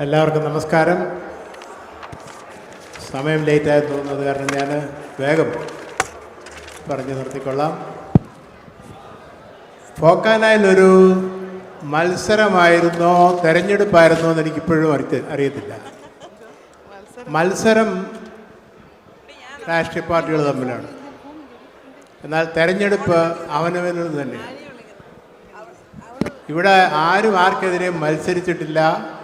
എല്ലാവർക്കും നമസ്കാരം. സമയം ലേറ്റായി തോന്നുന്നത് കാരണം ഞാൻ വേഗം പറഞ്ഞു നിർത്തിക്കൊള്ളാം. ഫോക്കാനായിലൊരു മത്സരമായിരുന്നോ തെരഞ്ഞെടുപ്പായിരുന്നോ എന്ന് എനിക്കിപ്പോഴും അറിയത്തില്ല. മത്സരം രാഷ്ട്രീയ പാർട്ടികൾ തമ്മിലാണ്, എന്നാൽ തെരഞ്ഞെടുപ്പ് അവനവനിൽ തന്നെയാണ്. ഇവിടെ ആരും ആർക്കെതിരെയും മത്സരിച്ചിട്ടില്ല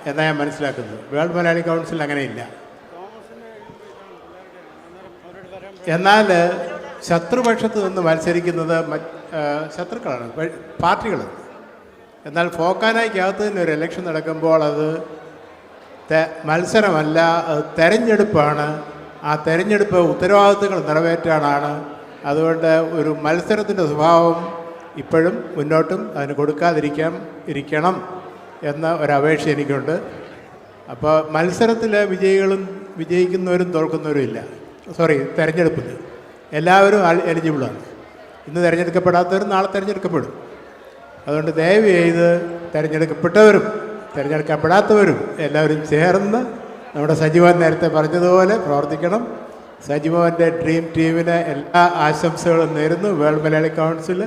എന്നാണ് ഞാൻ മനസ്സിലാക്കുന്നത്. വേൾഡ് മലയാളി കൗൺസിൽ അങ്ങനെയില്ല. എന്നാൽ ശത്രുപക്ഷത്ത് നിന്ന് മത്സരിക്കുന്നത് ശത്രുക്കളാണ്, പാർട്ടികൾ. എന്നാൽ ഫോക്കാനായ്ക്കകത്ത് തന്നെ ഒരു ഇലക്ഷൻ നടക്കുമ്പോൾ അത് മത്സരമല്ല, അത് തെരഞ്ഞെടുപ്പാണ്. ആ തെരഞ്ഞെടുപ്പ് ഉത്തരവാദിത്തങ്ങൾ നിറവേറ്റാനാണ്. അതുകൊണ്ട് ഒരു മത്സരത്തിൻ്റെ സ്വഭാവം ഇപ്പോഴും മുന്നോട്ടും അതിന് കൊടുക്കാതിരിക്കണം എന്ന ഒരപേക്ഷ എനിക്കുണ്ട്. അപ്പോൾ മത്സരത്തിൽ വിജയിക്കുന്നവരും തോൽക്കുന്നവരും ഇല്ല. തെരഞ്ഞെടുപ്പിൽ എല്ലാവരും എലിജിബിളാണ്. ഇന്ന് തിരഞ്ഞെടുക്കപ്പെടാത്തവരും നാളെ തിരഞ്ഞെടുക്കപ്പെടും. അതുകൊണ്ട് ദയവ് ചെയ്ത് തിരഞ്ഞെടുക്കപ്പെട്ടവരും തിരഞ്ഞെടുക്കപ്പെടാത്തവരും എല്ലാവരും ചേർന്ന് നമ്മുടെ സജിമോൻ നേരത്തെ പറഞ്ഞതുപോലെ പ്രവർത്തിക്കണം. സജിമോൻ്റെ ഡ്രീം ടീമിന് എല്ലാ ആശംസകളും നേരുന്നു. വേൾഡ് മലയാളി കൗൺസിൽ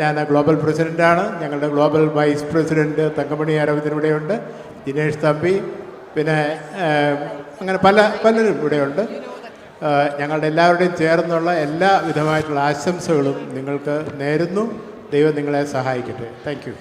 ഞാൻ ഗ്ലോബൽ പ്രസിഡൻ്റാണ്. ഞങ്ങളുടെ global vice president Thankamani Aravindan ഇവിടെയുണ്ട്, ദിനേഷ് തമ്പി, പിന്നെ അങ്ങനെ പലരും ഇവിടെയുണ്ട്. ഞങ്ങളുടെ എല്ലാവരുടെയും ചേർന്നുള്ള എല്ലാ വിധമായിട്ടുള്ള ആശംസകളും നിങ്ങൾക്ക് നേരുന്നു. ദൈവം നിങ്ങളെ സഹായിക്കട്ടെ. Thank you.